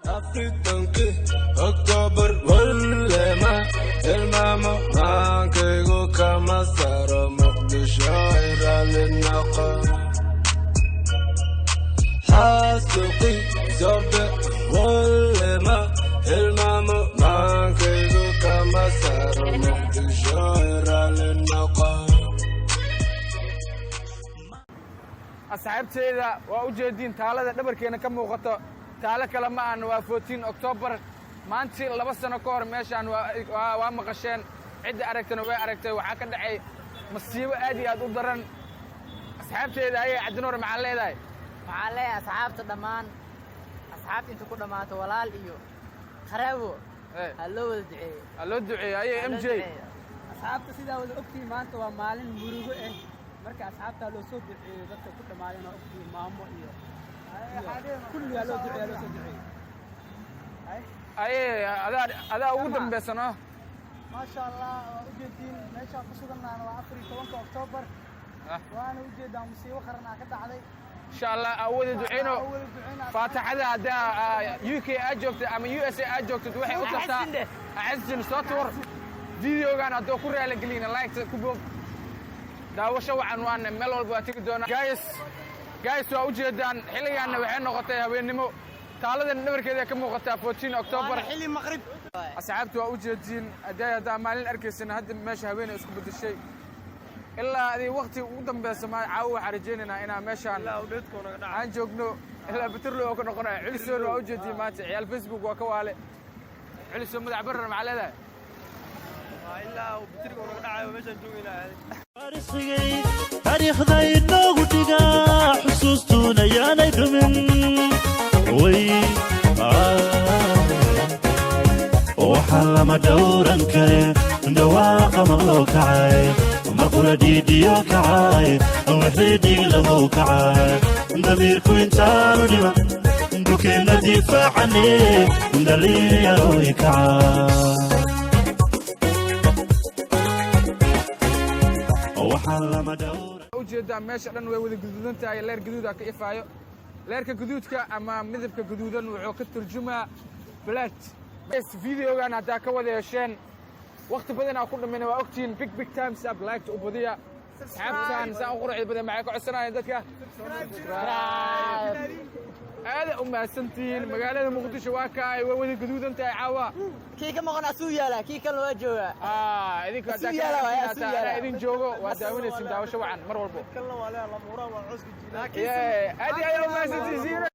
africank october walema الماما معاكيغو كما صار مقدشو إرالناقا حاسقي زرد والما الماما معاكيغو كما صار مقدشو إرالناقا asxaabteeda waa u jeedin taalada dhabarkeena ka muuqato taalo kale ma aan waa 14 October maantii 2 sano ka hor meeshaan waa maqasheen cid aragtana way aragtay waxa ka dhacay masiibo aad iyo aad u daran asxaabteeda ay cadnoor maxaa leedahay asxaabta dhamaan asxaabta inta ku dhamaato walaal iyo qaraabo hallo duceeyo ay MJ asxaabta sidaa wada ogtii maanta waa maalin murugo ah marka asxaabta loo soo duceeyo dadka ku dhamaadeen oo ogtii maamo iyo kullu loo duceeyo adaa ugu dambeysano ما شاء الله وجدين ماشي قصدنا أنا وعفري 10 أكتوبر وأنا وجد مصيبة خرنا كده علي إن شاء الله أول دعينه فاتح هذا UK أجوكت أما USA أجوكت وحي أطلع أعزن صوتور فيديو كان أدو كوري على قلينا لايك كوبو داوشة وعنوان ملول بواتيك دونا جايس وجدان حلي أنا وحين نغطيها وينمو تالذا النمر كذا كم وقتها 14 أكتوبر حلي المغرب أصحابته وأوجدين أداء مالين أركيسنا هاد ماشي هوين اسكبت الشيء إلا هذه وقتي قدام بس ما عاو حرجيننا هنا ماشان لا ودتكم عن جوجنو إلا بترلو وكنا قنا علسون وأوجدين ماتي عيال فيسبوك وكوالي علسون مدع برا مع هذا إلا وبترلو وكنا عاو ماشان جوينا تاريخ ذا ينوغ تيغا حسوستونا يا نيدمن وي وحلما دورا كري دواق مغلو كعاي مقولة ديديو كعاي وحيدي لغو كعاي دميركو انتانو ديما دوكينا دفاع عني دليل يروي كعاي وحلما دورا ujeedaa meesha dhan way wada guduudan tahay leer gaduud ka ifaayo leerka gaduudka ama midabka gaduudan wuxuu ka turjumaa black فيديوغان هدا كودا يشين وقت بدنا ku dhameeyay waa ogtiin big time sub like u badiya asxaabtan saa qurux badan macay ku codsanayeen dadka aada u maasantiin magaalada muqdisho waa kaay way wada gaduudan tahay caawa kii ka maqan asuu yaala kii kan waa jooga idinka hadda idin joogo waa daawanaysin daawasho wacan mar walbo kan la walaal la muura waa cusub aadi ayo maasantiin